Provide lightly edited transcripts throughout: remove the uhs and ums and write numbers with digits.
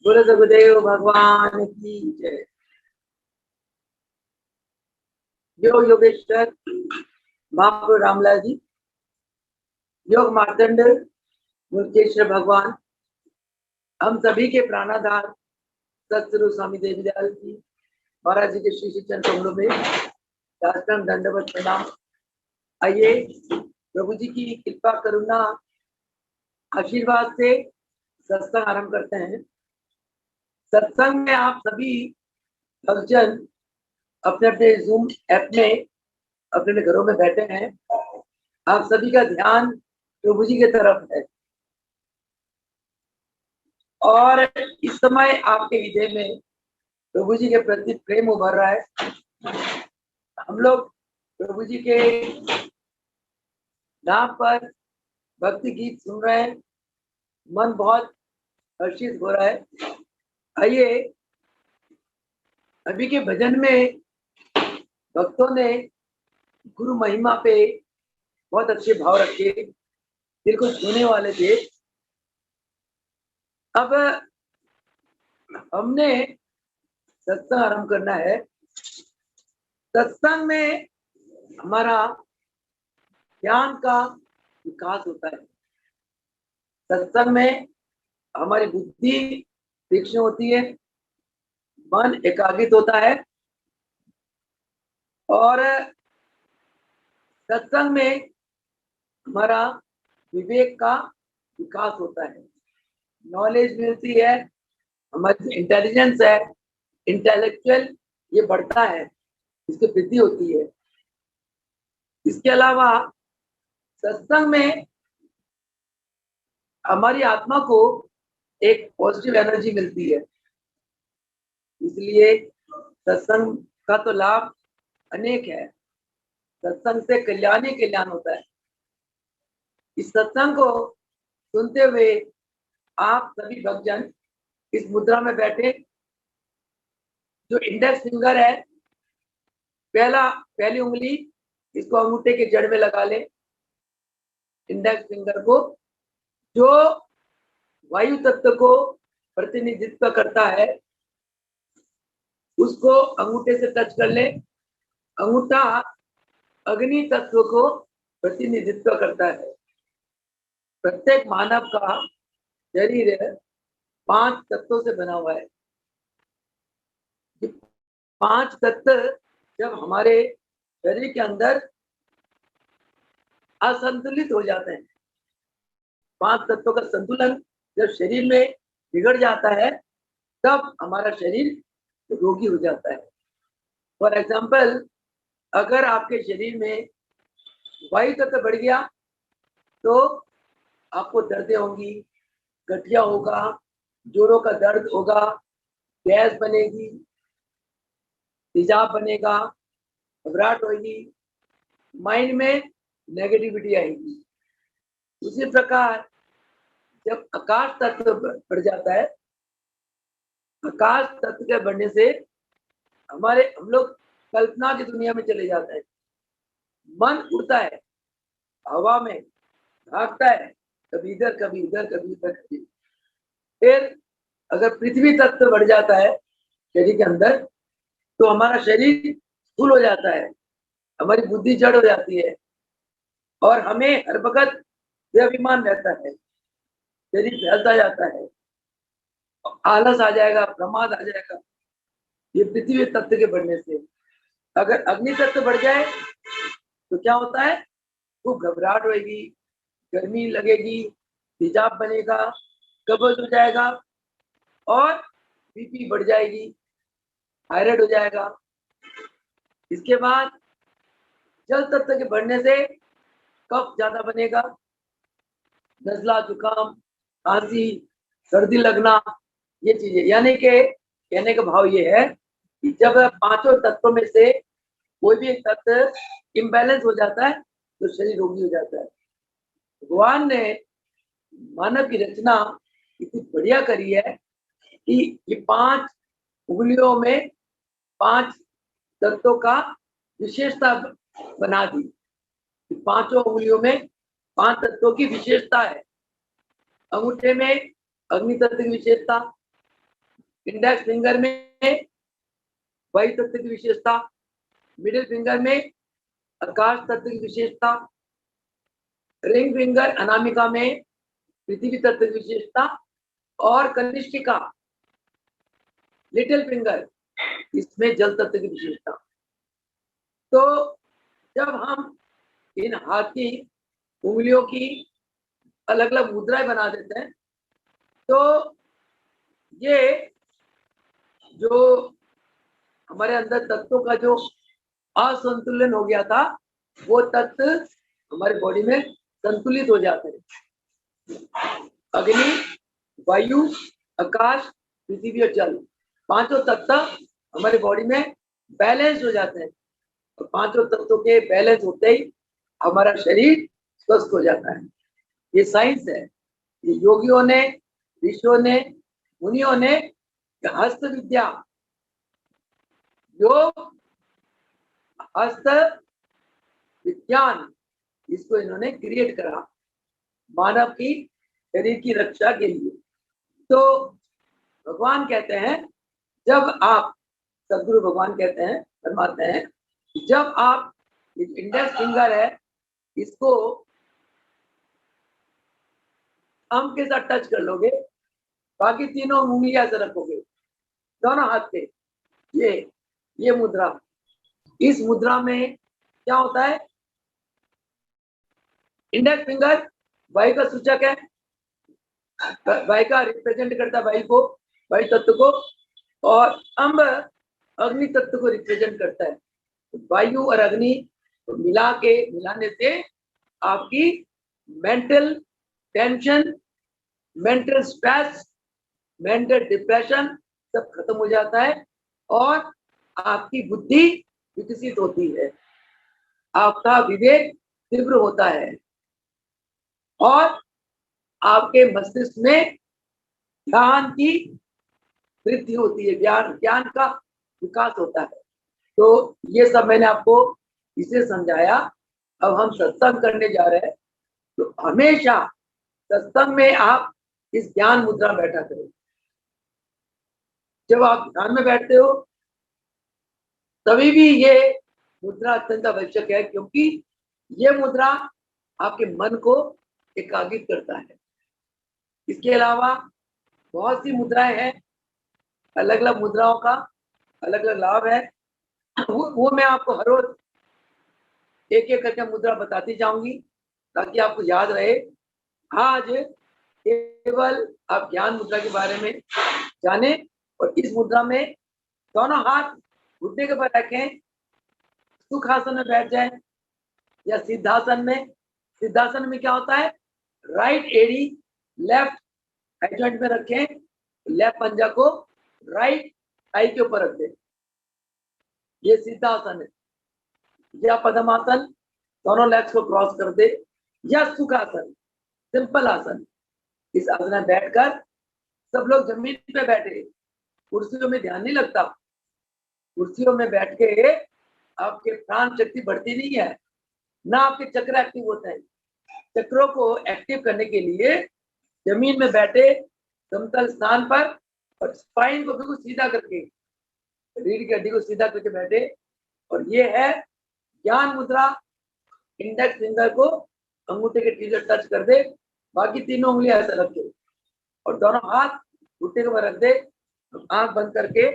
बोलो सगुदेव भगवान की जय। योग योगेश्वर महाप्रभु रामलाल जी, योग मार्तंड मुल्केश्वर भगवान, हम सभी के प्राणाधार सतगुरु स्वामी देवीदयाल जी महाराज जी के श्री श्री चरण कमलों में साष्टांग दंडवत प्रणाम। आइए प्रभु जी की कृपा करुणा आशीर्वाद से सत्संग आरंभ करते हैं। सत्संग में आप सभी भक्तजन अपने अपने जूम ऐप में अपने अपने घरों में बैठे हैं। आप सभी का ध्यान प्रभु जी की तरफ है और इस समय आपके हृदय में प्रभु जी के प्रति प्रेम उभर रहा है। हम लोग प्रभु जी के नाम पर भक्ति गीत सुन रहे हैं, मन बहुत हर्षित हो रहा है। आइए, अभी के भजन में भक्तों ने गुरु महिमा पे बहुत अच्छे भाव रखे, दिल को छूने वाले थे। अब हमने सत्संग आरंभ करना है। सत्संग में हमारा ज्ञान का विकास होता है। सत्संग में हमारी बुद्धि तीक्ष्ण होती है, मन एकाग्रित होता है और सत्संग में हमारा विवेक का विकास होता है, नॉलेज मिलती है, हमारी इंटेलिजेंस है, इंटेलेक्चुअल ये बढ़ता है, इसकी वृद्धि होती है। इसके अलावा सत्संग में हमारी आत्मा को एक पॉजिटिव एनर्जी मिलती है। इसलिए सत्संग का तो लाभ अनेक है। सत्संग से कल्याण ही कल्याण होता है। इस सत्संग को सुनते हुए आप सभी भक्तजन इस मुद्रा में बैठे, जो इंडेक्स फिंगर है, पहली उंगली इसको अंगूठे के जड़ में लगा ले। इंडेक्स फिंगर को, जो वायु तत्व को प्रतिनिधित्व करता है, उसको अंगूठे से टच कर ले। अंगूठा अग्नि तत्व को प्रतिनिधित्व करता है। प्रत्येक मानव का शरीर 5 तत्वों से बना हुआ है। 5 तत्व जब हमारे शरीर के अंदर असंतुलित हो जाते हैं, 5 तत्वों का संतुलन जब शरीर में बिगड़ जाता है, तब हमारा शरीर रोगी हो जाता है। फॉर एग्जाम्पल, अगर आपके शरीर में वायु तत्व बढ़ गया तो आपको दर्दें होंगी, गठिया होगा, जोड़ों का दर्द होगा, गैस बनेगी, तेजाब बनेगा, घबराहट होगी, माइंड में नेगेटिविटी आएगी। उसी प्रकार जब आकाश तत्व बढ़ जाता है, आकाश तत्व के बढ़ने से हम लोग कल्पना की दुनिया में चले जाते हैं। मन उड़ता है, हवा में भागता है, कभी इधर कभी इधर कभी इधर कभी। फिर अगर पृथ्वी तत्व बढ़ जाता है शरीर के अंदर, तो हमारा शरीर स्थूल हो जाता है, हमारी बुद्धि जड़ हो जाती है और हमें हर वक्त बेअभिमान रहता है, शरीर फैलता जाता है, आलस आ जाएगा, प्रमाद आ जाएगा। ये पृथ्वी तत्व के बढ़ने से। अगर अग्नि तत्व बढ़ जाए तो क्या होता है? खूब घबराहट होगी, गर्मी लगेगी, तेजाब बनेगा, कब्ज हो जाएगा और बीपी बढ़ जाएगी, थायराइड हो जाएगा। इसके बाद जल तत्व के बढ़ने से कफ ज्यादा बनेगा, नजला, जुकाम, खांसी, सर्दी लगना, ये चीजें। यानी कि कहने का भाव ये है कि जब 5 तत्वों में से कोई भी एक तत्व इम्बैलेंस हो जाता है तो शरीर रोगी हो जाता है। भगवान ने मानव की रचना इतनी बढ़िया करी है कि ये 5 उंगलियों में 5 तत्वों का विशेषता बना दी। 5 उंगलियों में 5 तत्वों की विशेषता है। अंगूठे में अग्नि तत्व की विशेषता, इंडेक्स फिंगर में वायु तत्व की विशेषता, मिडिल फिंगर में आकाश तत्व की विशेषता, रिंग फिंगर अनामिका में पृथ्वी तत्व की विशेषता, और कनिष्ठिका लिटिल फिंगर इसमें जल तत्व की विशेषता। तो जब हम इन हाथ की उंगलियों की अलग अलग मुद्राएं बना देते हैं तो ये जो हमारे अंदर तत्वों का जो असंतुलन हो गया था वो तत्व हमारे बॉडी में संतुलित हो जाते हैं। अग्नि, वायु, आकाश, पृथ्वी और जल, पांचों तत्व हमारे बॉडी में बैलेंस हो जाते हैं और पांचों तत्वों के बैलेंस होते ही हमारा शरीर स्वस्थ हो जाता है। ये साइंस है। ये योगियों ने, ऋषियों ने, मुनियों ने हस्त विद्या, योग, हस्त विज्ञान, इसको इन्होंने क्रिएट करा मानव की शरीर की रक्षा के लिए। तो भगवान कहते हैं, जब आप, सदगुरु भगवान कहते हैं, फरमाते हैं, जब आप इंडेक्स फिंगर है इसको थंब के साथ टच कर लोगे, बाकी तीनों उंगलियां ऐसे रखोगे दोनों हाथ पे, ये मुद्रा, इस मुद्रा में क्या होता है, इंडेक्स फिंगर वायु का सूचक है, वायु का रिप्रेजेंट करता है वायु को, वायु तत्व को, और थंब अग्नि तत्व को रिप्रेजेंट करता है। वायु और अग्नि को मिलाने से आपकी mental tension, mental stress, mental depression सब खत्म हो जाता है और आपकी बुद्धि विकसित होती है, आपका विवेक तीव्र होता है और आपके मस्तिष्क में ज्ञान की वृद्धि होती है, ज्ञान का विकास होता है। तो ये सब मैंने आपको इसे समझाया। अब हम सत्संग करने जा रहे हैं, तो हमेशा सत्संग में आप इस ज्ञान मुद्रा में बैठा करो। जब आप ध्यान में बैठते हो तभी भी ये मुद्रा अत्यंत आवश्यक है, क्योंकि ये मुद्रा आपके मन को एकाग्रित करता है। इसके अलावा बहुत सी मुद्राएं हैं, अलग अलग मुद्राओं का अलग अलग लाभ है, वो मैं आपको हर रोज एक एक करके मुद्रा बताती जाऊंगी ताकि आपको याद रहे। आज केवल आप ज्ञान मुद्रा के बारे में जाने और इस मुद्रा में दोनों हाथ घुटने के ऊपर रखें, सुखासन में बैठ जाए या सिद्धासन में। सिद्धासन में क्या होता है, राइट एड़ी लेफ्ट थाई जॉइंट में रखें, लेफ्ट पंजा को राइट थाई के ऊपर रख दें, ये सिद्धासन है। या पद्मासन, दोनों लेग्स को क्रॉस कर दे, या सुखासन सिंपल आसन। इस आसन में बैठकर सब लोग जमीन पे बैठे, कुर्सियों में ध्यान नहीं लगता। कुर्सियों में बैठ के आपके प्राण शक्ति बढ़ती नहीं है, ना आपके चक्र एक्टिव होते हैं। चक्रों को एक्टिव करने के लिए जमीन में बैठे समतल स्थान पर और स्पाइन को बिल्कुल सीधा करके, रीढ़ की हड्डी को सीधा करके बैठे। और ये है ज्ञान मुद्रा। इंडेक्स फिंगर को अंगूठे के टीचर टच कर दे, बाकी तीनों उंगलियां ऐसे रख दे और दोनों हाथ घुटने के ऊपर रख दे, आंख बंद करके।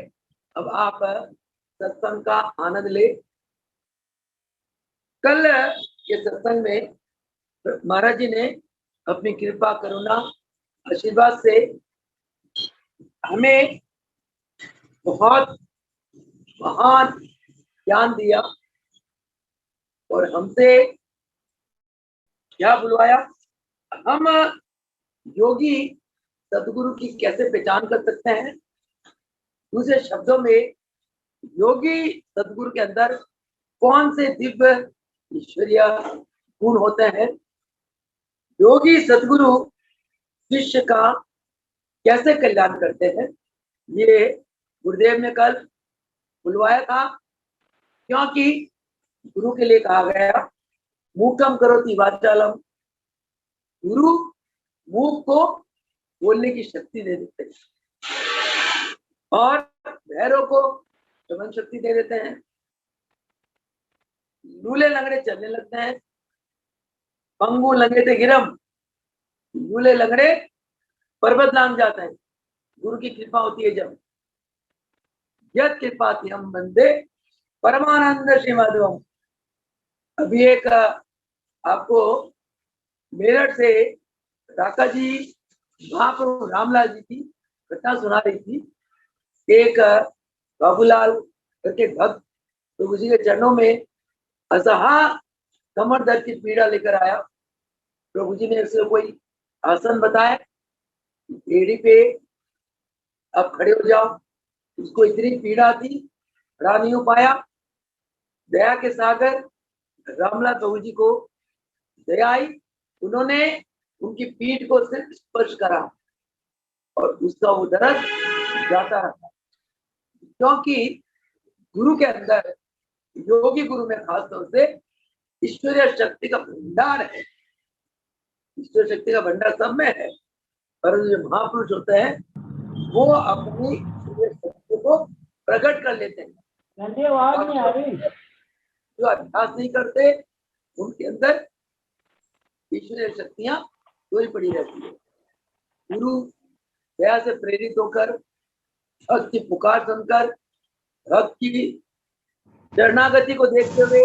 अब आप सत्संग का आनंद ले। कल ये सत्संग में महाराज जी ने अपनी कृपा, करुणा, आशीर्वाद से हमें बहुत महान ज्ञान दिया और हमसे क्या बुलवाया। हम योगी सदगुरु की कैसे पहचान कर सकते हैं? दूसरे शब्दों में, योगी सदगुरु के अंदर कौन से दिव्य ईश्वरीय गुण होते हैं? योगी सदगुरु शिष्य का कैसे कल्याण करते हैं? ये गुरुदेव ने कल बुलवाया था, क्योंकि गुरु के लिए कहा गया मूकम करोति वाचालम। गुरु मुख को बोलने की शक्ति दे देते हैं। और भैरव को श्रवण शक्ति दे देते हैं, लूले लंगड़े चलने लगते हैं, पंगु लंगे थे गिरम, लूले लंगड़े पर्वत लांग जाते हैं, गुरु की कृपा होती है जब। यद कृपा थी हम बंदे परमानंद श्रीमद्वम। अभी एक आपको मेरठ से राका जी महाप्रभु रामलाल जी की कथा सुना रही थी। एक बाबूलाल करके भक्त प्रभु जी के चरणों में असहा कमर दर्द की पीड़ा लेकर आया। प्रभु जी ने उसे कोई आसन बताया, एड़ी पे अब खड़े हो जाओ। उसको इतनी पीड़ा थी, खड़ा नहीं हो पाया। दया के सागर रामलाल प्रभु जी को दया आई, उन्होंने उनकी पीठ को सिर्फ स्पर्श करा और उसका वो दर्द जाता रहा। क्योंकि गुरु के अंदर, योगी गुरु में खासतौर से ईश्वरीय शक्ति का भंडार है। ईश्वर शक्ति का भंडार सब में है, परंतु जो महापुरुष होते हैं वो अपनी ईश्वरीय शक्ति को प्रकट कर लेते हैं। जो अभ्यास नहीं करते उनके अंदर ईश्वरीय शक्तियां चोरी पड़ी रहती है। गुरु दया से प्रेरित होकर, भक्त की पुकार सुनकर, भक्त की शरणागति को देखते हुए,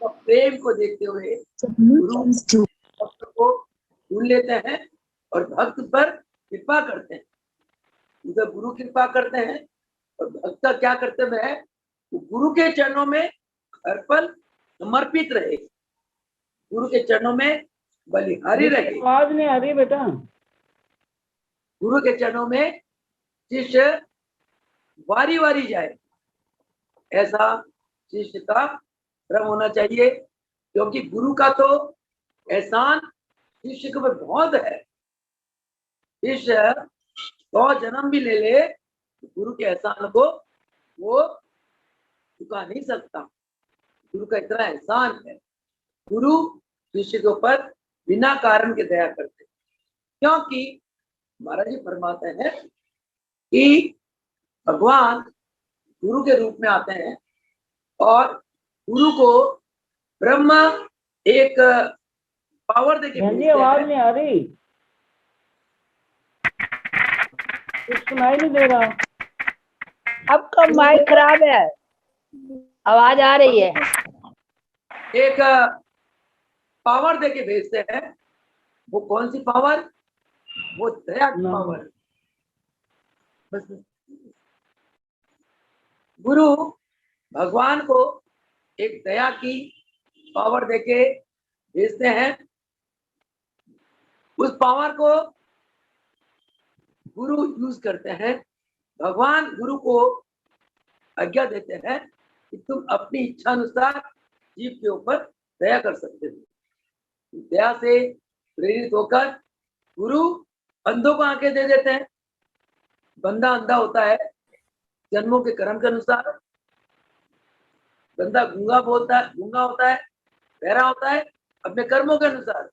प्रेम को देखते हुए गुरु भक्त को ढूंढ लेते हैं और भक्त पर कृपा करते हैं। जब गुरु कृपा करते हैं और भक्त का क्या कर्तव्य है, वो गुरु के चरणों में हर पल समर्पित रहे, गुरु के चरणों में बलिहारी रहे। आवाज नहीं आ रही बेटा। गुरु के चरणों में शिष्य वारी वारी जाए, ऐसा शिष्य का क्रम होना चाहिए। क्योंकि गुरु का तो एहसान शिष्य के ऊपर बहुत है। शिष्य 100 जन्म भी ले ले, गुरु के एहसान को वो चुका नहीं सकता। गुरु का इतना एहसान है। गुरु शिष्य के ऊपर बिना कारण के दया करते हैं। क्योंकि महाराज जी फरमाते हैं कि भगवान गुरु के रूप में आते हैं और गुरु को ब्रह्म एक पावर देके भेजते आवाज हैं। नहीं आ रही, कुछ सुनाई नहीं दे रहा। आपका माइक खराब है, आवाज आ रही है। एक पावर देके भेजते हैं। वो कौन सी पावर? वो दया की पावर। बस गुरु भगवान को एक दया की पावर देके भेजते हैं। उस पावर को गुरु यूज करते हैं। भगवान गुरु को आज्ञा देते हैं कि तुम अपनी इच्छा अनुसार जीव के ऊपर दया कर सकते हो। दया से प्रेरित होकर गुरु अंधों को आंखें दे देते हैं। बंदा अंधा होता है जन्मों के कर्म के अनुसार, बंदा गूंगा होता है, बहरा होता है अपने कर्मों के अनुसार,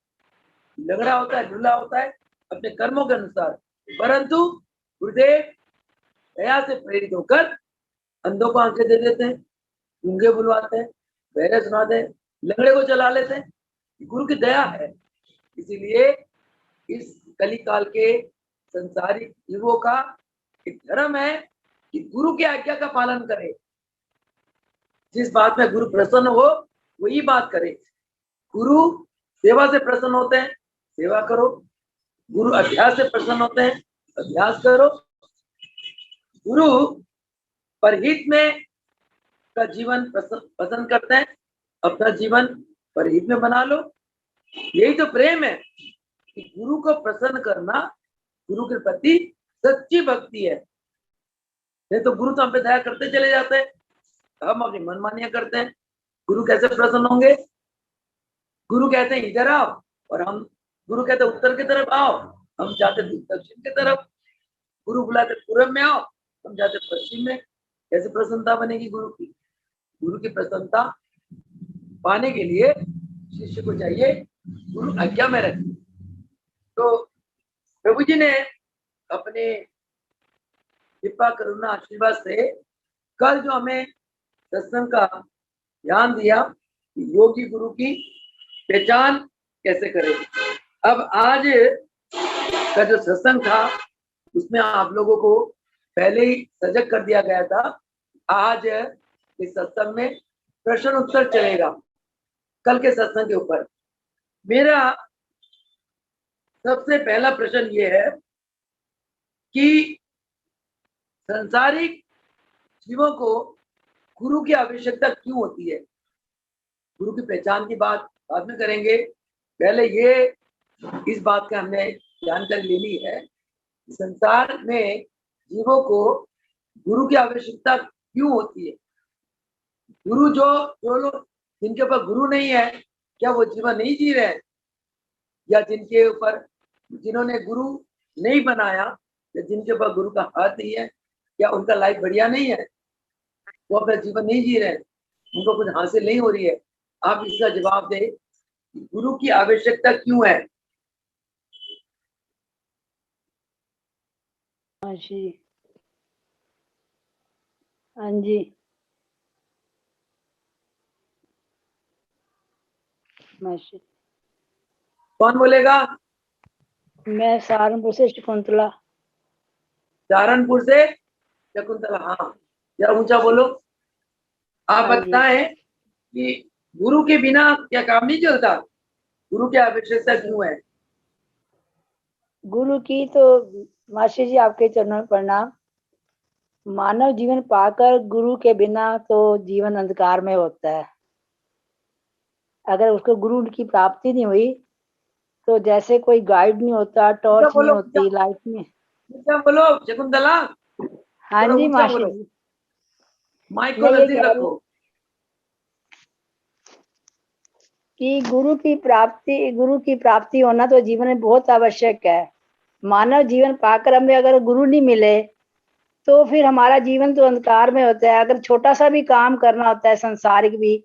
लंगड़ा होता है, लूला होता है अपने कर्मों के अनुसार। परंतु गुरुदेव दया से प्रेरित होकर अंधों को आंखें दे देते हैं, गूंगे बुलवाते हैं, बहरे सुनाते हैं, लंगड़े को चला लेते हैं। गुरु की दया है। इसीलिए इस कली काल के संसारिक जीवों का एक धर्म है कि गुरु की आज्ञा का पालन करे। जिस बात में गुरु प्रसन्न हो वही बात करे। गुरु सेवा से प्रसन्न होते हैं, सेवा करो। गुरु अभ्यास से प्रसन्न होते हैं, अभ्यास करो। गुरु परहित में का जीवन पसंद करते हैं, अपना जीवन परहित में बना लो। यही तो प्रेम है कि गुरु को प्रसन्न करना गुरु के प्रति सच्ची भक्ति है। नहीं तो गुरु तो हम पे दया करते चले जाते हैं, हम अपनी मनमानियां करते हैं। गुरु कैसे प्रसन्न होंगे? गुरु कहते हैं इधर आओ और हम, गुरु कहते हैं उत्तर की तरफ आओ, हम जाते दक्षिण की तरफ। गुरु बुलाते पूर्व में आओ, हम जाते पश्चिम में। कैसे प्रसन्नता बनेगी गुरु की? गुरु की प्रसन्नता पाने के लिए शिष्य को चाहिए गुरु आज्ञा में रहे। तो प्रभु जी ने अपने कृपा करुणा आशीर्वाद से कल जो हमें सत्संग का ध्यान दिया योगी गुरु की पहचान कैसे करें। अब आज का जो सत्संग था उसमें आप लोगों को पहले ही सजग कर दिया गया था। आज इस सत्संग में प्रश्न उत्तर चलेगा कल के सत्संग के ऊपर। मेरा सबसे पहला प्रश्न ये है कि संसारिक जीवों को गुरु की आवश्यकता क्यों होती है। गुरु की पहचान की बात बाद में करेंगे, पहले ये इस बात का हमने जानकारी लेनी है संसार में जीवों को गुरु की आवश्यकता क्यों होती है। गुरु जो लोग जिनके ऊपर गुरु नहीं है, क्या वो जीवन नहीं जी रहे हैं, या जिनके ऊपर जिन्होंने गुरु नहीं बनाया या जिनके ऊपर गुरु का हाथ नहीं है, क्या उनका लाइफ बढ़िया नहीं है, वो अपना जीवन नहीं जी रहे हैं, उनको कुछ हासिल नहीं हो रही है। आप इसका जवाब दें, गुरु की आवश्यकता क्यों है। हाँ जी, हाँ जी, माशी। कौन बोलेगा। मैं सहारनपुर से शकुंतला। सहारनपुर से शकुंतला, हाँ जरा ऊंचा बोलो। आप हाँ जी, बताएं कि गुरु के बिना क्या काम नहीं चलता, गुरु की आवश्यकता क्यों है। गुरु की तो माशी जी आपके चरणों में प्रणाम। मानव जीवन पाकर गुरु के बिना तो जीवन अंधकार में होता है। अगर उसको गुरु की प्राप्ति नहीं हुई तो जैसे कोई गाइड नहीं होता, ऊंचा टॉर्च नहीं बोलो, होती लाइफ में। ऊंचा बोलो शकुंतला, हाँ थोड़ा जी ऊंचा माशी बोलो, जी, माइक को मैं ये नजदीक कह रही रखो। कि गुरु की प्राप्ति होना तो जीवन में बहुत आवश्यक है। मानव जीवन पाकर हमें अगर गुरु नहीं मिले तो फिर हमारा जीवन तो अंधकार में होता है। अगर छोटा सा भी काम करना होता है संसारिक भी,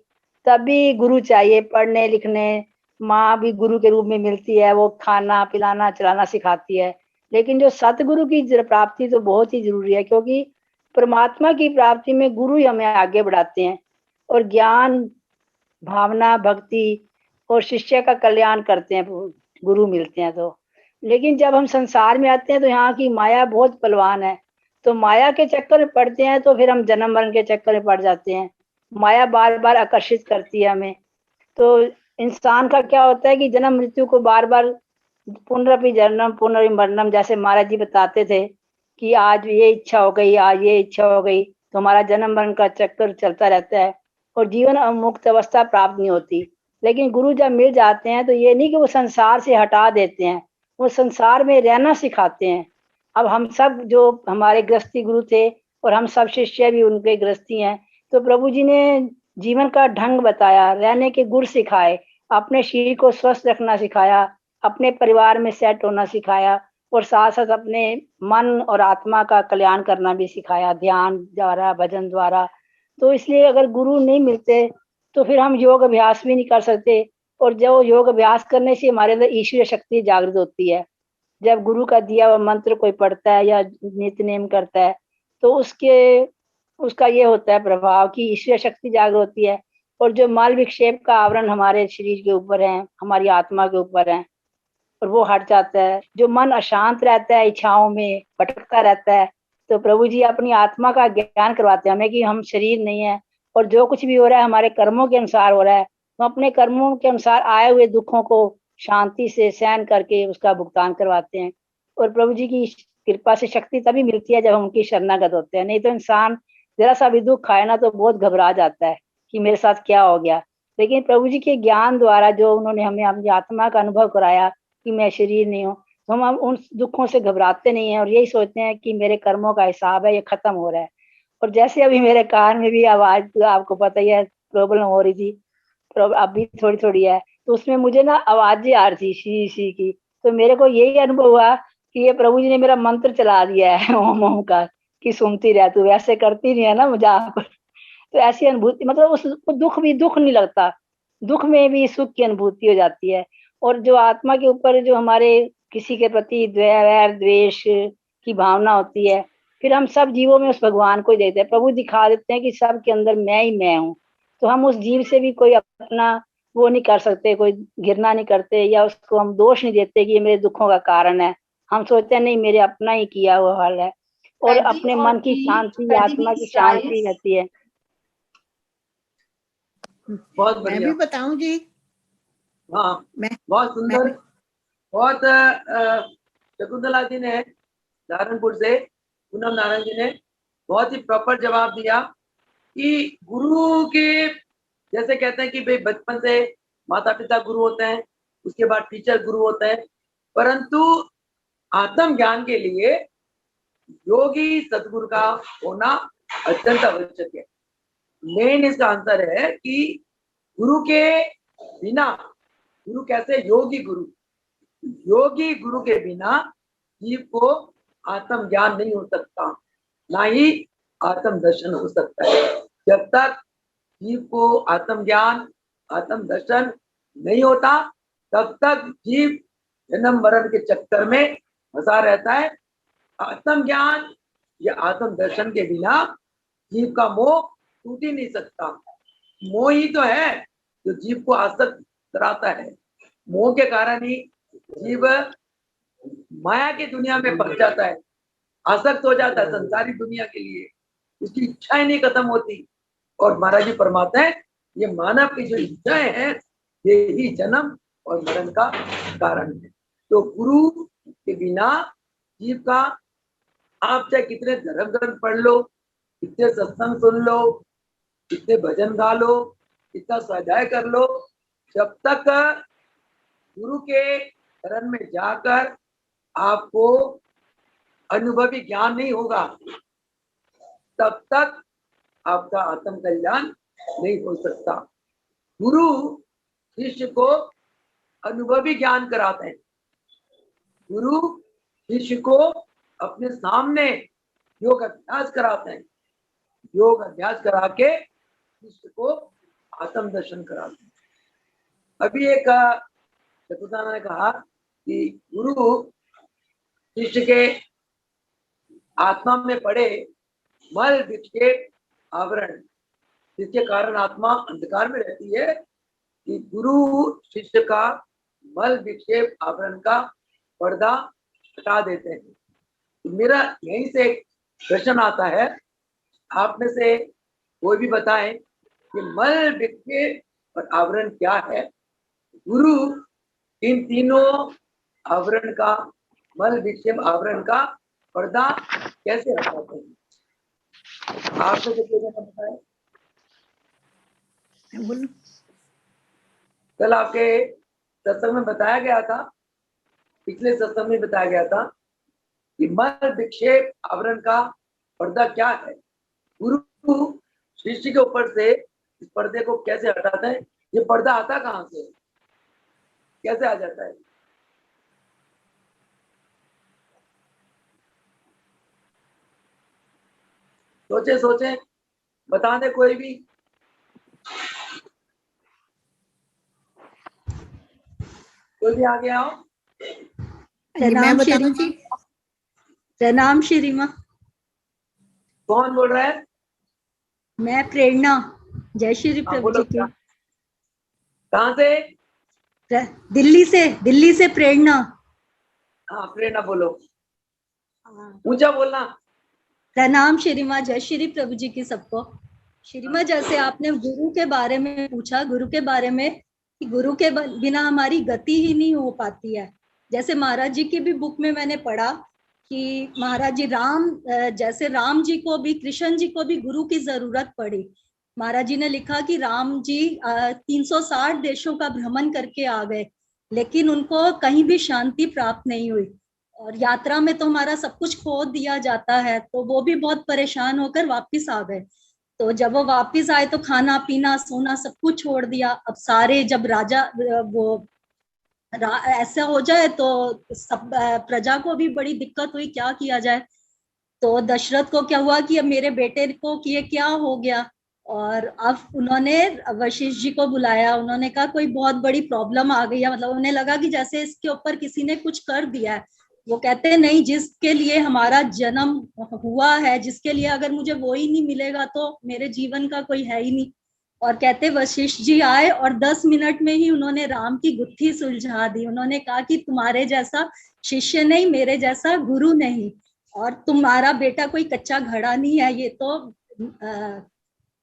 तब भी गुरु चाहिए पढ़ने लिखने। माँ भी गुरु के रूप में मिलती है, वो खाना पिलाना चलाना सिखाती है। लेकिन जो सतगुरु की प्राप्ति तो बहुत ही जरूरी है, क्योंकि परमात्मा की प्राप्ति में गुरु ही हमें आगे बढ़ाते हैं और ज्ञान भावना भक्ति और शिष्य का कल्याण करते हैं गुरु मिलते हैं तो। लेकिन जब हम संसार में आते हैं तो यहाँ की माया बहुत बलवान है, तो माया के चक्कर में पड़ते हैं तो फिर हम जन्म मरण के चक्कर में पड़ जाते हैं। माया बार बार आकर्षित करती है हमें। तो इंसान का क्या होता है कि जन्म मृत्यु को बार बार पुनरपि जन्म पुनरपि मरणम, जैसे महाराज जी बताते थे कि आज ये इच्छा हो गई आज ये इच्छा हो गई, तो हमारा जन्म मरण का चक्कर चलता रहता है और जीवन मुक्त अवस्था प्राप्त नहीं होती। लेकिन गुरु जब मिल जाते हैं तो ये नहीं कि वो संसार से हटा देते हैं, वो संसार में रहना सिखाते हैं। अब हम सब जो हमारे गृहस्थी गुरु थे और हम सब शिष्य भी उनके गृहस्थी हैं, तो प्रभु जी ने जीवन का ढंग बताया, रहने के गुर सिखाए, अपने शरीर को स्वस्थ रखना सिखाया, अपने परिवार में सेट होना सिखाया और साथ साथ अपने मन और आत्मा का कल्याण करना भी सिखाया, ध्यान द्वारा भजन द्वारा। तो इसलिए अगर गुरु नहीं मिलते तो फिर हम योग अभ्यास भी नहीं कर सकते, और जो योग अभ्यास करने से हमारे अंदर ईश्वरीय शक्ति जागृत होती है। जब गुरु का दिया हुआ मंत्र कोई पढ़ता है या नित्य नेम करता है तो उसका ये होता है प्रभाव कि ईश्वरीय शक्ति जागृत होती है। और जो माल विक्षेप का आवरण हमारे शरीर के ऊपर है, हमारी आत्मा के ऊपर है, और वो हट जाता है। जो मन अशांत रहता है, इच्छाओं में भटकता रहता है, तो प्रभु जी अपनी आत्मा का ज्ञान करवाते हैं हमें कि हम शरीर नहीं है और जो कुछ भी हो रहा है हमारे कर्मों के अनुसार हो रहा है। तो अपने कर्मों के अनुसार आए हुए दुखों को शांति से सहन करके उसका भुगतान करवाते हैं। और प्रभु जी की कृपा से शक्ति तभी मिलती है जब हम उनकी शरणागत होते हैं। नहीं तो इंसान जरा सा भी दुख खाए ना तो बहुत घबरा जाता है कि मेरे साथ क्या हो गया। लेकिन प्रभु जी के ज्ञान द्वारा जो उन्होंने हमें अपनी आत्मा का अनुभव कराया कि मैं शरीर नहीं हूँ, तो हम उन दुखों से घबराते नहीं हैं और यही सोचते हैं कि मेरे कर्मों का हिसाब है, ये खत्म हो रहा है। और जैसे अभी मेरे कान में भी आवाज, तो आपको पता ही है प्रॉब्लम हो रही थी, अब भी थोड़ी थोड़ी है, तो उसमें मुझे ना आवाजें आ रही थी शी शी की। तो मेरे को यही अनुभव हुआ कि ये प्रभु जी ने मेरा मंत्र चला दिया है ओम ओम का, कि सुनती रह, तू वैसे करती नहीं है ना मुझे आप। तो ऐसी अनुभूति, मतलब उस दुख भी दुख नहीं लगता, दुख में भी सुख की अनुभूति हो जाती है। और जो आत्मा के ऊपर जो हमारे किसी के प्रति वैर द्वेष की भावना होती है, फिर हम सब जीवों में उस भगवान को ही देखते हैं। प्रभु दिखा देते हैं कि सब के अंदर मैं ही मैं हूँ। तो हम उस जीव से भी कोई अपना वो नहीं कर सकते, कोई घृणा नहीं करते, या उसको हम दोष नहीं देते कि ये मेरे दुखों का कारण है। हम सोचते हैं नहीं, मेरे अपना ही किया हुआ हाल है, और अपने मन की शांति, आत्मा की शांति रहती है। बहुत मैं बढ़िया। भी बताऊं जी? हाँ, मैं बहुत मैं सुंदर। बहुत शकुंतला जी ने नारायणपुर से, पूनम नारायण जी ने बहुत ही प्रॉपर जवाब दिया कि गुरु के, जैसे कहते हैं कि भाई बचपन से माता पिता गुरु होते हैं, उसके बाद टीचर गुरु होते हैं, परंतु आत्म ज्ञान के लिए योगी सदगुरु का होना अत्यंत आवश्यक है। मेन इसका आंसर है कि गुरु के बिना, गुरु कैसे, योगी गुरु, योगी गुरु के बिना जीव को आत्म ज्ञान नहीं हो सकता, ना ही आत्म दर्शन हो सकता है। जब तक जीव को आत्म ज्ञान, आत्म दर्शन नहीं होता, तब तक जीव जन्म मरण के चक्कर में फंसा रहता है। आत्म ज्ञान या आत्म दर्शन के बिना जीव का मोह टूट ही नहीं सकता। मोह ही तो है जो जीव को आसक्त कराता है। मोह के कारण ही जीव माया की दुनिया में फंस जाता है, आसक्त हो जाता है संसारी दुनिया के लिए, उसकी इच्छाएं नहीं खत्म होती। और महाराज जी फरमाते हैं ये मानव की जो इच्छाएं हैं ये ही जन्म और मरण का कारण है। तो गुरु के बिना जीव का, आप चाहे कितने धर्म ग्रंथ पढ़ लो, कितने सत्संग सुन लो, कितने भजन गा लो, कितना स्वाध्याय कर लो, जब तक गुरु के शरण में जाकर आपको अनुभवी ज्ञान नहीं होगा, तब तक आपका आत्म कल्याण नहीं हो सकता। गुरु शिष्य को अनुभवी ज्ञान कराते हैं। गुरु शिष्य को अपने सामने योग अभ्यास कराते हैं। योग अभ्यास करा के शिष्य को आत्म दर्शन कराते हैं। अभी एक चतुर्थाना ने कहा कि गुरु शिष्य के आत्मा में पड़े मल विक्षेप आवरण, जिसके कारण आत्मा अंधकार में रहती है, कि गुरु शिष्य का मल विक्षेप आवरण का पर्दा हटा देते हैं। तो मेरा यहीं से एक प्रश्न आता है, आप में से कोई भी बताएं कि मल विक्षेप और आवरण क्या है। गुरु इन तीनों आवरण का, मल विक्षेप आवरण का पर्दा कैसे हटाते हैं? आपने जो बताया, बोलूं? कल आपके सत्संग में बताया गया था, पिछले सत्संग में बताया गया था कि मल विक्षेप आवरण का पर्दा क्या है। गुरु शिष्य के ऊपर से इस पर्दे को कैसे हटाते हैं? ये पर्दा आता कहाँ से, कैसे आ जाता है? सोचे सोचे, बता दे कोई भी। कोई भी आगे आओ। मैं बताऊं जी? प्रणाम श्री माँ। कौन बोल रहा है? मैं प्रेरणा। जय श्री हाँ, प्रभु बोलो। जी की। कहाँ से? दिल्ली से प्रेरणा। हाँ, प्रेरणा बोलो, ऊंचा बोलना। प्रणाम श्री माँ। जय श्री प्रभु जी की सबको। श्री माँ, जैसे आपने गुरु के बारे में पूछा, गुरु के बारे में कि गुरु के बिना हमारी गति ही नहीं हो पाती है। जैसे महाराज जी की भी बुक में मैंने पढ़ा कि महाराज जी जैसे राम जी को भी, कृष्ण जी को भी गुरु की जरूरत पड़ी। महाराज जी ने लिखा कि राम जी 360 देशों का भ्रमण करके आ गए, लेकिन उनको कहीं भी शांति प्राप्त नहीं हुई, और यात्रा में तो हमारा सब कुछ खो दिया जाता है, तो वो भी बहुत परेशान होकर वापस आ गए। तो जब वो वापस आए तो खाना पीना सोना सब कुछ छोड़ दिया। अब सारे जब राजा ऐसा हो जाए तो सब प्रजा को भी बड़ी दिक्कत हुई, क्या किया जाए। तो दशरथ को क्या हुआ कि अब मेरे बेटे को ये क्या हो गया, और अब उन्होंने वशिष्ठ जी को बुलाया। उन्होंने कहा कोई बहुत बड़ी प्रॉब्लम आ गई है, मतलब उन्हें लगा कि जैसे इसके ऊपर किसी ने कुछ कर दिया है, वो कहते हैं नहीं, जिसके लिए हमारा जन्म हुआ है, जिसके लिए अगर मुझे वो ही नहीं मिलेगा तो मेरे जीवन का कोई है ही नहीं। और कहते वशिष्ठ जी आए और 10 मिनट में ही उन्होंने राम की गुत्थी सुलझा दी। उन्होंने कहा कि तुम्हारे जैसा शिष्य नहीं, मेरे जैसा गुरु नहीं, और तुम्हारा बेटा कोई कच्चा घड़ा नहीं है, ये तो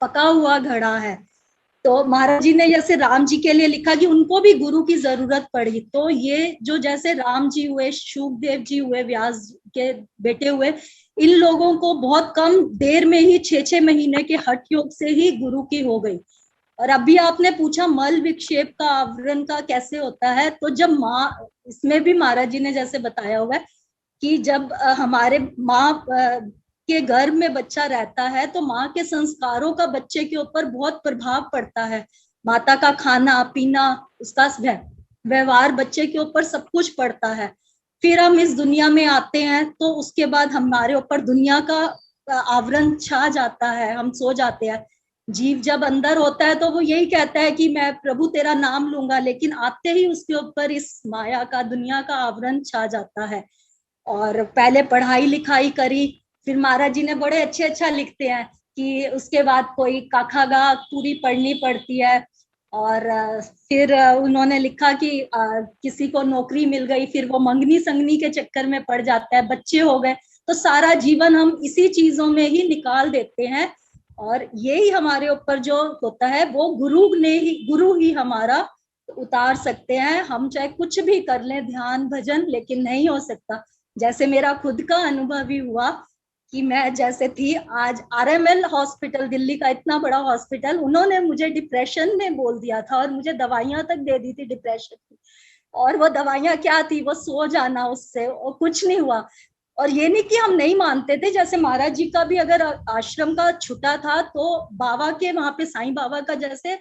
पका हुआ घड़ा है। तो महाराज जी ने जैसे राम जी के लिए लिखा कि उनको भी गुरु की जरूरत पड़ी। तो ये जो जैसे राम जी हुए, शुकदेव जी हुए, व्यास के बेटे हुए, इन लोगों को बहुत कम देर में ही 6-6 महीने के हठ योग से ही गुरु की हो गई। और अभी आपने पूछा मल विक्षेप का, आवरण का कैसे होता है, तो जब माँ, इसमें भी महाराज जी ने जैसे बताया हुआ है कि जब हमारे माँ के गर्भ में बच्चा रहता है तो माँ के संस्कारों का बच्चे के ऊपर बहुत प्रभाव पड़ता है। माता का खाना पीना, उसका व्यवहार बच्चे के ऊपर सब कुछ पड़ता है। फिर हम इस दुनिया में आते हैं तो उसके बाद हमारे ऊपर दुनिया का आवरण छा जाता है, हम सो जाते हैं। जीव जब अंदर होता है तो वो यही कहता है कि मैं प्रभु तेरा नाम लूंगा, लेकिन आते ही उसके ऊपर इस माया का, दुनिया का आवरण छा जाता है। और पहले पढ़ाई लिखाई करी, फिर महाराज जी ने बड़े अच्छा लिखते हैं कि उसके बाद कोई काखा गा पूरी पढ़नी पड़ती है। और फिर उन्होंने लिखा कि किसी को नौकरी मिल गई, फिर वो मंगनी संगनी के चक्कर में पड़ जाता है, बच्चे हो गए, तो सारा जीवन हम इसी चीजों में ही निकाल देते हैं। और यही हमारे ऊपर जो होता है वो गुरु ही हमारा उतार सकते हैं। हम चाहे कुछ भी कर लें, ध्यान भजन, लेकिन नहीं हो सकता। जैसे मेरा खुद का अनुभव ही हुआ कि मैं जैसे थी, आज RML हॉस्पिटल, दिल्ली का इतना बड़ा हॉस्पिटल, उन्होंने मुझे डिप्रेशन में बोल दिया था और मुझे दवाइयां तक दे दी थी डिप्रेशन की। और वो दवाइयां क्या थी, वो सो जाना, उससे और कुछ नहीं हुआ। और ये नहीं कि हम नहीं मानते थे, जैसे महाराज जी का भी अगर आश्रम का छुटा था तो बाबा के वहां पे साईं बाबा का जैसे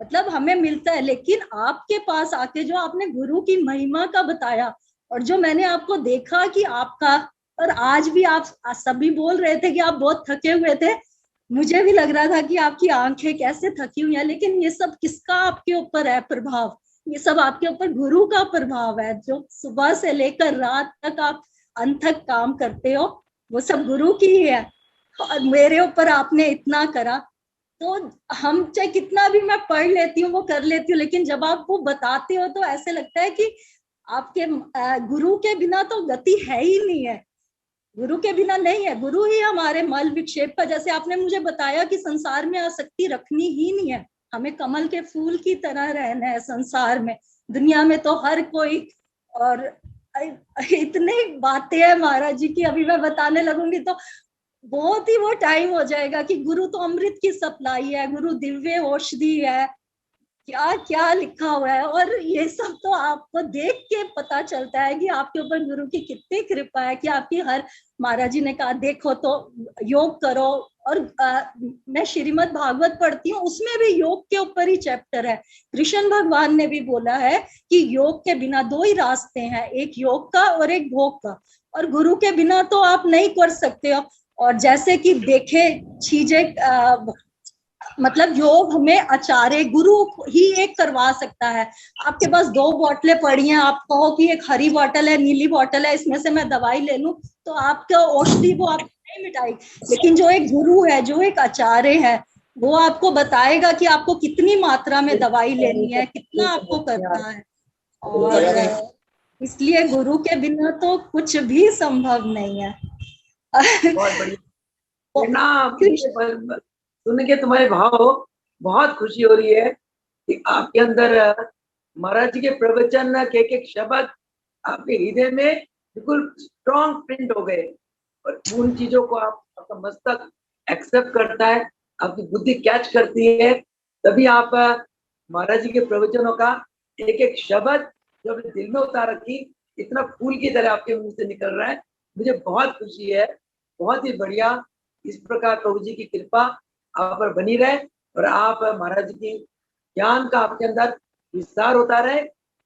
मतलब हमें मिलता है, लेकिन आपके पास आके जो आपने गुरु की महिमा का बताया और जो मैंने आपको देखा कि आपका, और आज भी आप सभी बोल रहे थे कि आप बहुत थके हुए थे, मुझे भी लग रहा था कि आपकी आंखें कैसे थकी हुई हैं, लेकिन ये सब किसका आपके ऊपर है प्रभाव? ये सब आपके ऊपर गुरु का प्रभाव है। जो सुबह से लेकर रात तक आप अंत तक काम करते हो, वो सब गुरु की ही है। और मेरे ऊपर आपने इतना करा, तो हम चाहे कितना भी मैं पढ़ लेती हूँ, वो कर लेती हूँ, लेकिन जब आप वो बताते हो तो ऐसे लगता है कि आपके गुरु के बिना तो गति है ही नहीं है, गुरु के बिना नहीं है। गुरु ही हमारे मल विक्षेप का, जैसे आपने मुझे बताया कि संसार में आसक्ति रखनी ही नहीं है, हमें कमल के फूल की तरह रहना है संसार में। दुनिया में तो हर कोई, और इतनी बातें हैं महाराज जी की, अभी मैं बताने लगूंगी तो बहुत ही वो टाइम हो जाएगा कि गुरु तो अमृत की सप्लाई है, गुरु दिव्य औषधि है, क्या क्या लिखा हुआ है। और ये सब तो आपको देख के पता चलता है कि आपके ऊपर गुरु की कितनी कृपा है कि आपकी हर, महाराज जी ने कहा देखो तो योग करो। और मैं श्रीमद् भागवत पढ़ती हूँ, उसमें भी योग के ऊपर ही चैप्टर है। कृष्ण भगवान ने भी बोला है कि योग के बिना 2 ही रास्ते हैं, एक योग का और एक भोग का, और गुरु के बिना तो आप नहीं कर सकते हो। और जैसे कि देखे चीजें, मतलब योग हमें आचार्य गुरु ही एक करवा सकता है। आपके पास 2 बोतलें पड़ी हैं, आप कहो कि एक हरी बोतल है, नीली बोतल है, इसमें से मैं दवाई ले लूं, तो आपका औषधि वो आप नहीं मिटाएगी। लेकिन जो एक गुरु है, जो एक आचार्य है, वो आपको बताएगा कि आपको कितनी मात्रा में दवाई लेनी है, कितना आपको करना है। और इसलिए गुरु के बिना तो कुछ भी संभव नहीं है। बहुत बढ़िया। सुन के तुम्हारे भाव बहुत खुशी हो रही है कि आपके अंदर महाराज जी के प्रवचन के एक शब्द आपके हृदय में बिल्कुल स्ट्रॉन्ग प्रिंट हो गए, और उन चीजों को आपका मस्तक एक्सेप्ट करता है, आपकी बुद्धि कैच करती है। तभी आप महाराज जी के प्रवचनों का एक एक शब्द जो अपने दिल में उतार रखी, इतना फूल की तरह आपके मुंह से निकल रहा है। मुझे बहुत खुशी है, बहुत ही बढ़िया। इस प्रकार प्रभु जी की कृपा आप पर बनी रहे और आप महाराज जी की ज्ञान का आपके अंदर विस्तार होता रहे।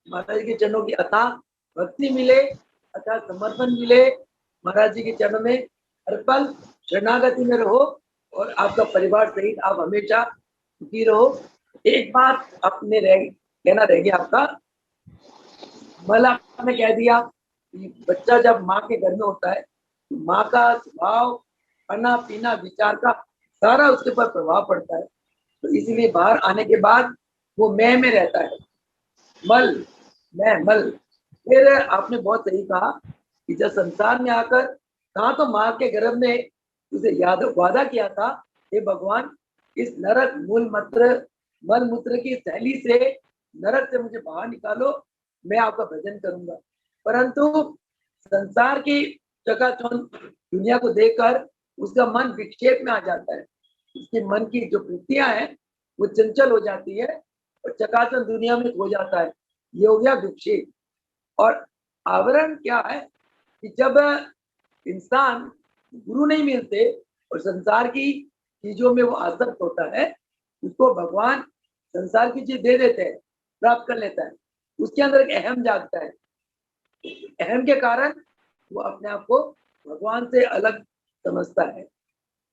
महाराज जी के चरणों की अथाह भक्ति मिले, अथाह समर्पण मिले। महाराज जी के चरणों में हर पल शरणागति में रहो और आपका परिवार सहित आप हमेशा सुखी रहो। एक बात अपने कहना रह गया आपका, भला आपने कह दिया कि बच्चा जब माँ के घर में होता है तो माँ का स्वभाव, खाना पीना, विचार का सारा उसके ऊपर प्रभाव पड़ता है। तो इसलिए बाहर आने के बाद वो मैं में रहता है, मल, मैं मल। फिर आपने बहुत सही कहा कि जब संसार में आकर कहा तो माँ के गर्भ में उसे याद वादा किया था, हे भगवान, इस नरक मूल मल मूत्र की थैली से, नरक से मुझे बाहर निकालो, मैं आपका भजन करूंगा। परंतु संसार की चकाचौंध दुनिया को देखकर उसका मन विक्षेप में आ जाता है। उसके मन की जो वृत्तियां हैं वो चंचल हो जाती है और चकाचौंध दुनिया में खो जाता है। ये हो गया विक्षेप। और आवरण क्या है कि जब इंसान गुरु नहीं मिलते और संसार की चीजों में वो आसक्त होता है, उसको भगवान संसार की चीज दे देते हैं, प्राप्त कर लेता है। उसके अंदर एक अहम जागता है। अहम के कारण वो अपने आप को भगवान से अलग समझता है,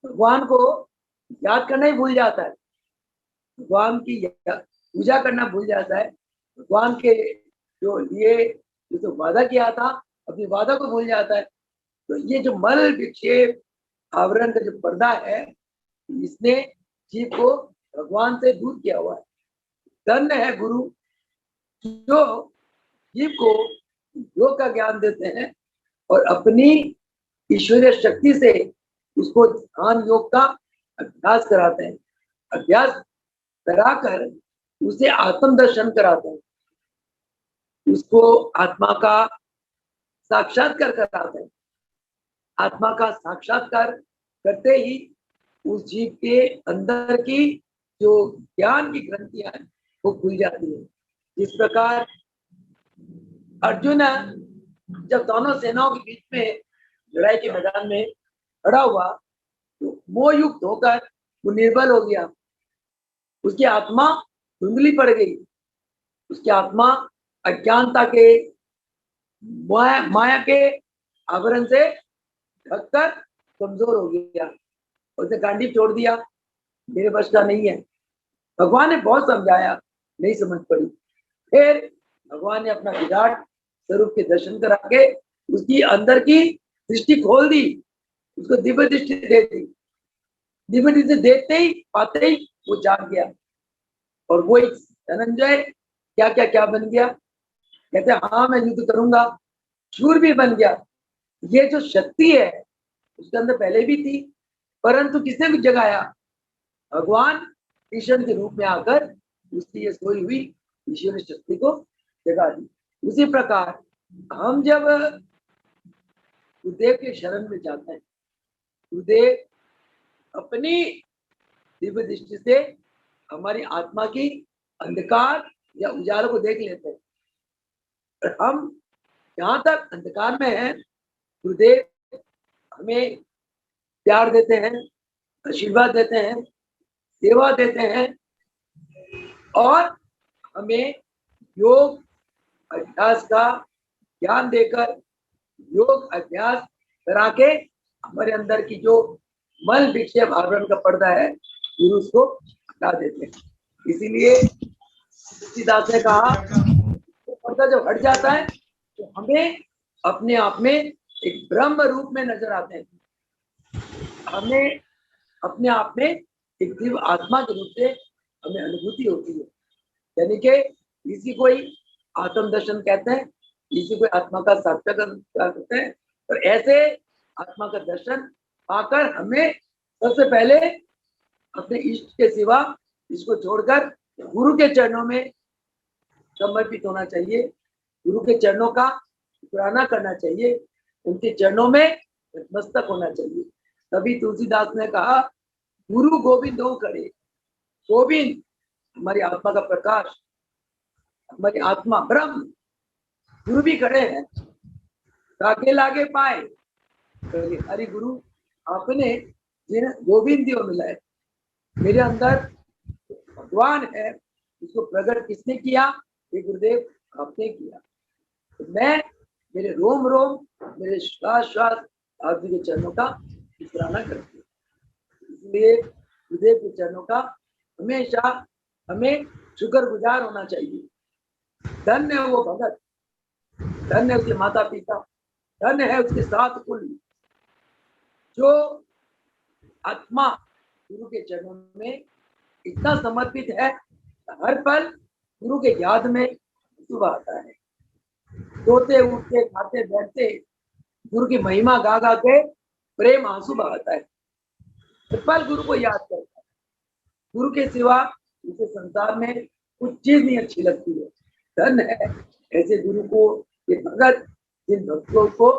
भगवान को याद करना ही भूल जाता है, भगवान की पूजा करना भूल जाता है, भगवान के जो लिए जो वादा किया था अपनी वादा को भूल जाता है। तो ये जो मल विक्षेप आवरण का जो पर्दा है, इसने जीव को भगवान से दूर किया हुआ है। धन्य है गुरु जो जीव को योग का ज्ञान देते हैं और अपनी ईश्वरीय शक्ति से उसको ध्यान योग का अभ्यास कराते हैं। अभ्यास कराकर उसे आत्म दर्शन कराते हैं, उसको आत्मा का साक्षात्कार कराते हैं। आत्मा का साक्षात्कार करते ही उस जीव के अंदर की जो ज्ञान की ग्रंथियां हैं वो खुल जाती है। जिस प्रकार अर्जुन जब दोनों सेनाओं के बीच में लड़ाई के मैदान में खड़ा हुआ तो मोहयुक्त होकर वो निर्बल हो गया, उसकी आत्मा धुंधली पड़ गई, उसकी आत्मा अज्ञानता के माया के आवरण से ढककर कमजोर हो गया, उसने गांडी छोड़ दिया, मेरे बस का नहीं है। भगवान ने बहुत समझाया, नहीं समझ पड़ी। फिर भगवान ने अपना विराट स्वरूप के दर्शन करा के उसकी अंदर की दृष्टि खोल दी, उसको दिव्य दृष्टि दे दी। दिव्य दृष्टि देखते ही पाते ही वो जाग गया और वो एक धनंजय क्या बन गया। कहते हाँ मैं युद्ध करूंगा, शूरवीर बन गया। ये जो शक्ति है उसके अंदर पहले भी थी, परंतु किसने भी जगाया? भगवान कृष्ण के रूप में आकर उसकी ये सोई हुई ईश्वरीय शक्ति को जगा दी। उसी प्रकार हम जब गुरुदेव के शरण में जाते हैं, गुरुदेव अपनी दिव्य दृष्टि से हमारी आत्मा की अंधकार या उजाला को देख लेते हैं। और हम जहाँ तक अंधकार में हैं, गुरुदेव हमें प्यार देते हैं, आशीर्वाद देते हैं, सेवा देते हैं और हमें योग अभ्यास का ज्ञान देकर योग अभ्यास करा के हमारे अंदर की जो मल विक्षेप आवरण का पर्दा है गुरु उसको हटा देते हैं। इसीलिए तुलसीदास ने कहा वो पर्दा जब हट जाता है तो हमें अपने आप में एक ब्रह्म रूप में नजर आते हैं, हमें अपने आप में एक दिव्य आत्मा के रूप से हमें अनुभूति होती है। यानी कि इसी कोई आत्म दर्शन कहते हैं, इसी कोई आत्मा का साक्षात्कार कहते हैं। और ऐसे आत्मा का दर्शन पाकर हमें सबसे पहले अपने इष्ट के सिवा इसको छोड़कर गुरु के चरणों में समर्पित होना चाहिए, गुरु के चरणों का शुक्राना करना चाहिए, उनके चरणों में नतमस्तक होना चाहिए। तभी तुलसीदास ने कहा गुरु गोविंद हो खड़े। गोविंद हमारी आत्मा का प्रकाश, हमारी आत्मा ब्रह्म, गुरु भी खड़े हैं। काके लागे पाए, हरि गुरु आपने जिन गोविंद को मिला है, मेरे अंदर भगवान है, उसको प्रकट किसने किया? ये गुरुदेव आपने किया। तो मैं मेरे रोम रोम, मेरे श्वास श्वास आप जी के चरणों का शुक्राना करती हूँ। इसलिए गुरुदेव के चरणों का हमेशा हमें शुक्रगुजार होना चाहिए। धन्य वो भगत, धन्य उसके माता पिता, धन है उसके 7 कुल। जो आत्मा गुरु के चरणों में इतना समर्पित है, हर पल गुरु के याद में सुबह आता है। सोते उठते खाते बैठते गुरु की महिमा गा गा के प्रेम आंसू बहाता है, हर पल गुरु को याद करता है। गुरु के सिवा इसे संसार में कुछ चीज नहीं अच्छी लगती है। धन है ऐसे गुरु को, ये भगत, जिन भक्तों को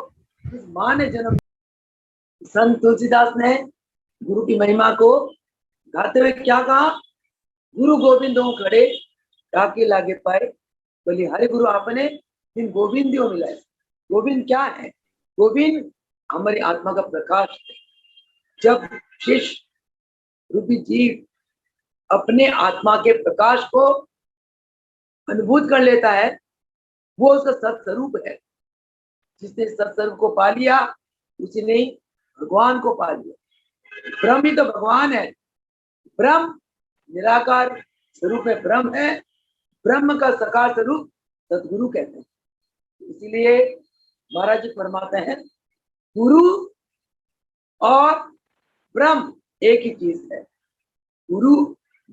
इस मां ने जन्म। संत तुलसीदास ने गुरु की महिमा को गाते हुए क्या कहा? गुरु गोविंदों खड़े काके लागे पाए, बोली हरे गुरु आपने जिन गोविंदियों मिलाए। गोविंद क्या है? गोविंद हमारी आत्मा का प्रकाश है। जब शिष्य रूपी जीव अपने आत्मा के प्रकाश को अनुभूत कर लेता है, वो उसका सत्स्वरूप है। जिसने सत्स्वरूप को पा लिया उसने ही भगवान को पा लिया। ब्रह्म ही तो भगवान है। ब्रह्म निराकार स्वरूप में ब्रह्म है। ब्रह्म का साकार स्वरूप सदगुरु कहते हैं। इसीलिए महाराज जी फरमाते हैं, गुरु और ब्रह्म एक ही चीज है। गुरु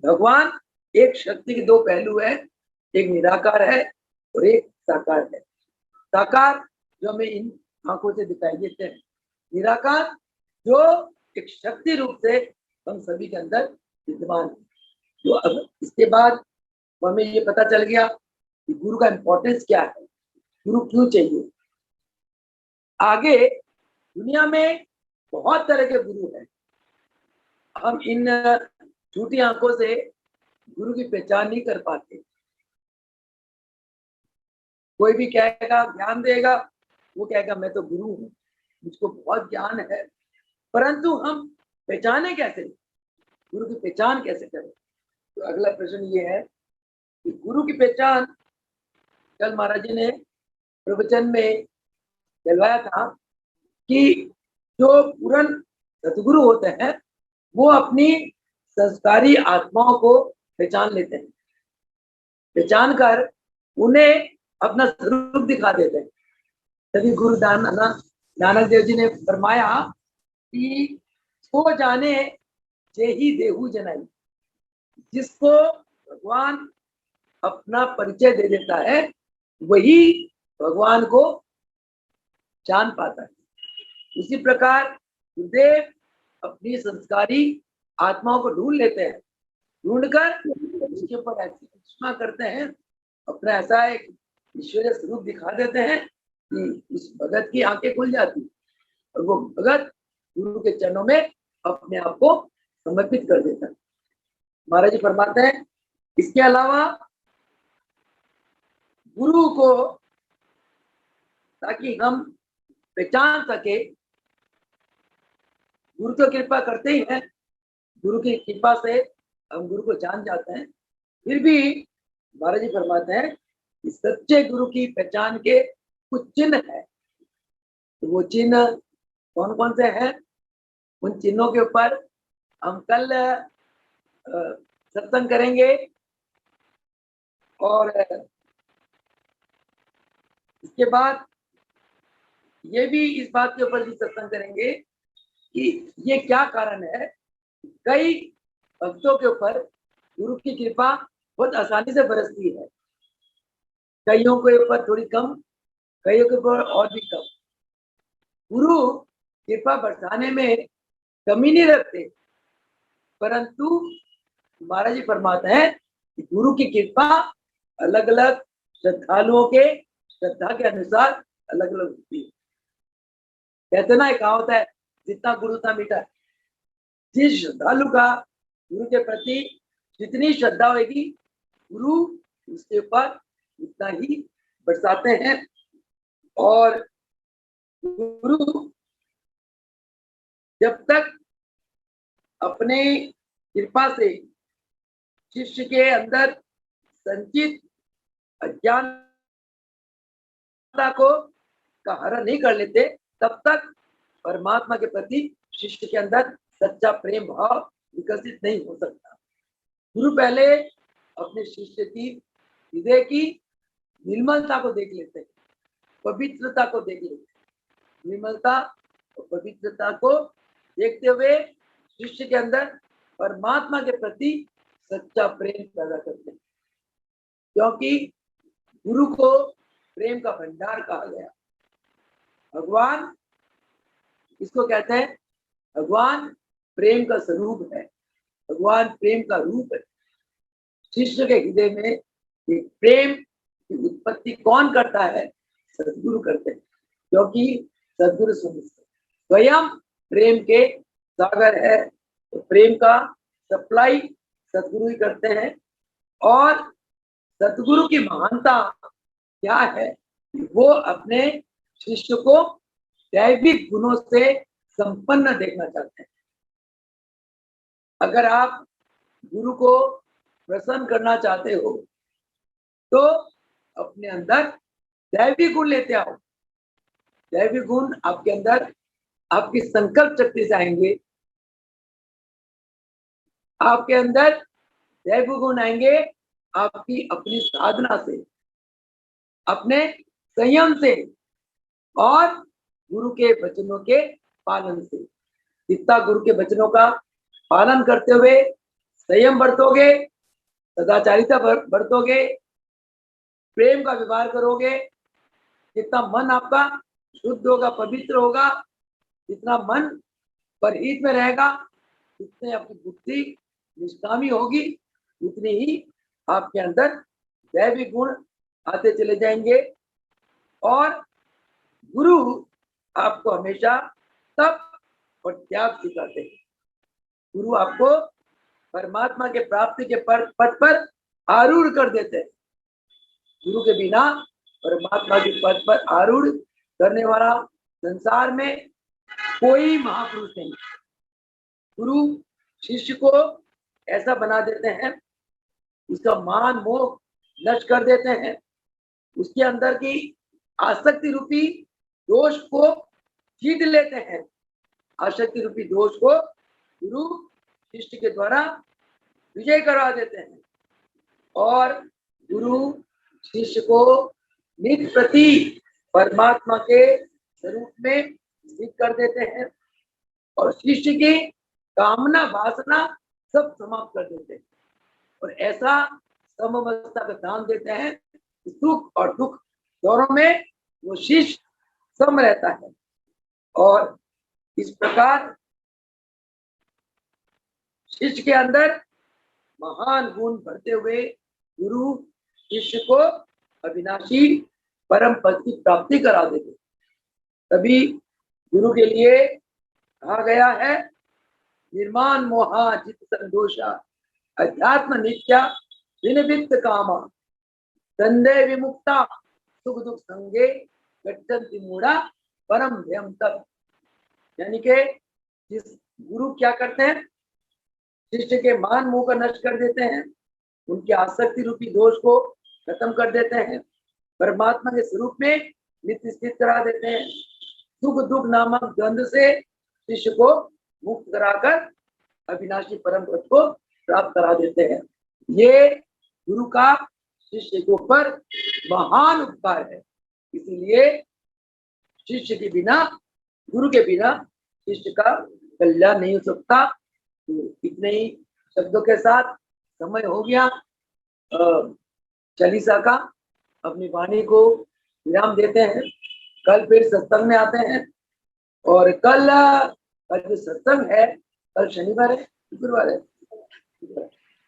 भगवान एक शक्ति के 2 पहलू है, एक निराकार है और एक साकार है। साकार जो हमें इन आंखों से दिखाई देते हैं, निराकार जो एक शक्ति रूप से हम सभी के अंदर विद्यमान है। तो अब इसके बाद हमें ये पता चल गया कि गुरु का इंपॉर्टेंस क्या है, गुरु क्यों चाहिए। आगे दुनिया में बहुत तरह के गुरु हैं। हम इन झूठी आंखों से गुरु की पहचान नहीं कर पाते। कोई भी कहेगा ज्ञान देगा, वो कहेगा मैं तो गुरु हूँ, मुझको बहुत ज्ञान है, परंतु हम पहचाने कैसे, गुरु की पहचान कैसे करें? तो अगला प्रश्न ये है कि गुरु की पहचान कल महाराज जी ने प्रवचन में कहलवाया था कि जो पूर्ण सतगुरु होते हैं वो अपनी संस्कारी आत्माओं को पहचान लेते हैं, पहचान कर उन्हें अपना स्वरूप दिखा देते हैं। तभी गुरु नानक देव जी ने फरमाया कि वो जाने जेहि देहु जनाई। जिसको भगवान अपना परिचय दे देता है वही भगवान को जान पाता है। उसी प्रकार गुरुदेव अपनी संस्कारी आत्माओं को ढूंढ लेते हैं, ढूंढकर उसके ऊपर ऐसी चश्मा करते हैं, अपना ऐसा एक ईश्वरीय स्वरूप दिखा देते हैं कि उस भगत की आंखें खुल जाती और वो भगत गुरु के चरणों में अपने आप को समर्पित कर देता है। महाराज जी फरमाते हैं, इसके अलावा गुरु को ताकि हम पहचान सके, गुरु तो कृपा करते ही हैं, गुरु की कृपा से हम गुरु को जान जाते हैं। फिर भी महाराज जी फरमाते हैं कि सच्चे गुरु की पहचान के कुछ चिन्ह है। तो वो चिन्ह कौन कौन से हैं? उन चिन्हों के ऊपर हम कल सत्संग करेंगे और इसके बाद ये भी इस बात के ऊपर भी सत्संग करेंगे कि ये क्या कारण है कई भक्तों के ऊपर गुरु की कृपा बहुत आसानी से बरसती है, कईयों के ऊपर थोड़ी कम, कईयों के ऊपर और भी कम। गुरु कृपा बरसाने में कमी नहीं रखते, परंतु महाराज जी फरमाते हैं कि गुरु की कृपा अलग अलग श्रद्धालुओं के श्रद्धा के अनुसार अलग अलग होती है। कहते ना, एक कहावत है, जितना गुरु उतना मीठा। जिस श्रद्धालु का गुरु के प्रति जितनी श्रद्धा होगी, गुरु उसके ऊपर उतना ही बरसाते हैं। और गुरु जब तक अपने कृपा से शिष्य के अंदर संचित अज्ञानता को का हरण नहीं कर लेते, तब तक परमात्मा के प्रति शिष्य के अंदर सच्चा प्रेम भाव विकसित नहीं हो सकता। गुरु पहले अपने शिष्य की हृदय की निर्मलता को देख लेते हैं, पवित्रता को देख लेते हैं, निर्मलता और पवित्रता को देखते हुए शिष्य के अंदर परमात्मा के प्रति सच्चा प्रेम पैदा करते हैं, क्योंकि गुरु को प्रेम का भंडार कहा गया। भगवान इसको कहते हैं, भगवान प्रेम का स्वरूप है, भगवान प्रेम का रूप है। शिष्य के हृदय में ये प्रेम की उत्पत्ति कौन करता है? सद्गुरु करते हैं, क्योंकि सद्गुरु स्वयं प्रेम के सागर है। तो प्रेम का सप्लाई सद्गुरु ही करते हैं। और सद्गुरु की महानता क्या है? वो अपने शिष्य को दैविक गुणों से संपन्न देखना चाहते हैं। अगर आप गुरु को प्रसन्न करना चाहते हो तो अपने अंदर दैविक गुण लेते आओ। दैविक गुण आपके अंदर आपकी संकल्प शक्ति से आएंगे, आपके अंदर दैविक गुण आएंगे आपकी अपनी साधना से, अपने संयम से और गुरु के वचनों के पालन से। जितना गुरु के वचनों का पालन करते हुए संयम बरतोगे, सदाचारिता बरतोगे, प्रेम का व्यवहार करोगे, जितना मन आपका शुद्ध होगा, पवित्र होगा, जितना मन परहित में रहेगा, उतने आपकी बुद्धि निष्कामी होगी, उतनी ही आपके अंदर दैविक गुण आते चले जाएंगे। और गुरु आपको हमेशा तप और त्याग सिखाते हैं। गुरु आपको परमात्मा के प्राप्ति के पथ पर आरूढ़ कर देते हैं। गुरु के बिना परमात्मा के पद पर आरूढ़ करने वाला संसार में कोई महापुरुष नहीं। गुरु शिष्य को ऐसा बना देते हैं, उसका मान मोह नष्ट कर देते हैं, उसके अंदर की आसक्ति रूपी दोष को छीन लेते हैं। आसक्ति रूपी दोष को गुरु शिष्य के द्वारा विजय करवा देते हैं। और गुरु शिष्य को नित्य प्रति परमात्मा के स्वरूप में स्थित कर देते हैं और शिष्य की कामना वासना सब समाप्त कर देते हैं। और ऐसा समवस्था का दान देते हैं, सुख और दुख दोनों में वो शिष्य सम रहता है। और इस प्रकार शिष्य के अंदर महान गुण भरते हुए गुरु शिष्य को अविनाशी परम पद की प्राप्ति करा देते। तभी गुरु के लिए कहा गया है, निर्माण मोहा जित संदोषा अध्यात्म नित्या विनिवित्त कामा संदेह विमुक्ता सुख दुख संगे गच्छन्ति मूढ़ा परम भयम तप। यानी कि जिस गुरु क्या करते हैं, शिष्य के मान मोह का नष्ट कर देते हैं, उनके आसक्ति रूपी दोष को खत्म कर देते हैं, परमात्मा के स्वरूप में नित्य स्थित करा देते हैं, सुख दुख नामक द्वंद्व से शिष्य को मुक्त कराकर अविनाशी परम पद को प्राप्त करा देते हैं। ये गुरु का शिष्य के ऊपर महान उपकार है। इसीलिए शिष्य के बिना, गुरु के बिना शिष्य का कल्याण नहीं हो सकता। तो इतने ही शब्दों के साथ समय हो गया चालीसा का। अपनी वाणी को विराम देते हैं। कल फिर सत्संग में आते हैं। और कल जो सत्संग है, कल शनिवार है, शुक्रवार है,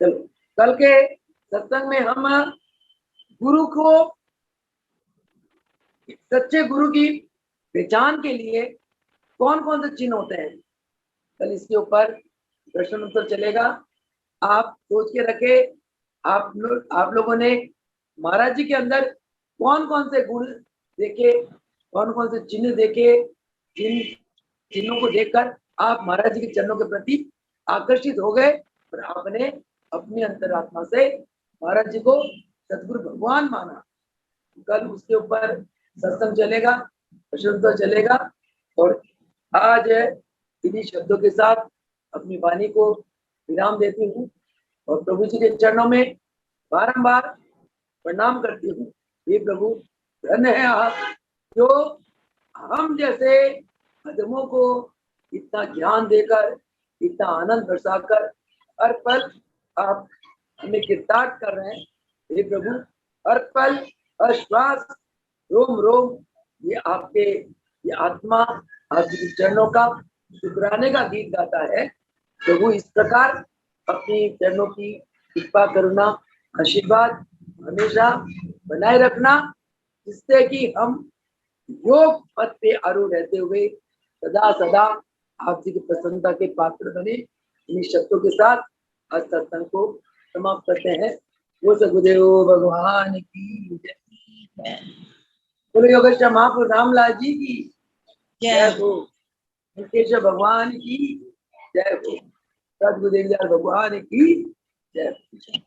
चलो कल के सत्संग में हम गुरु को, सच्चे गुरु की पहचान के लिए कौन कौन से चिन्ह होते हैं, कल इसके ऊपर प्रश्न उत्तर चलेगा। आप सोच के रखे, आप लोगों ने महाराज जी के अंदर कौन कौन से गुण देखे, कौन कौन से चिन्ह देखे, जिन चिन्हों को देखकर आप महाराज जी के चरणों के प्रति आकर्षित हो गए और आपने अपनी अंतरात्मा से महाराज जी को सतगुरु भगवान माना। कल उसके ऊपर सत्संग चलेगा, प्रश्नोत्तर चलेगा। और आज इन्हीं शब्दों के साथ अपनी वाणी को विराम देती हूँ और प्रभु जी के चरणों में बारंबार प्रणाम करती हूँ। हे प्रभु, धन्य है आप जो हम जैसे अधमों को इतना ज्ञान देकर, इतना आनंद बरसाकर हर पल आप हमें कृतार्थ कर रहे हैं। हे प्रभु, हर पल, हर श्वास, रोम रोम ये आपके, ये आत्मा आपके चरणों का शुक्राने का गीत गाता है। प्रभु, इस प्रकार अपनी चरणों की कृपा, करुणा, आशीर्वाद हमेशा बनाए रखना, जिससे कि हम योग पथ पे आरूढ़ रहते हुए सदा सदा आप जी की प्रसन्नता के पात्र बने। इन्हीं शब्दों के साथ आज सत्संग को समाप्त करते हैं। वो सगुदेव भगवान की जय। बोलो योगेश्वर महापुरुष रामलाल जी की जय हो। मुकेश्वर भगवान की जय हो। सदगुरुदेव भगवान की जय हो।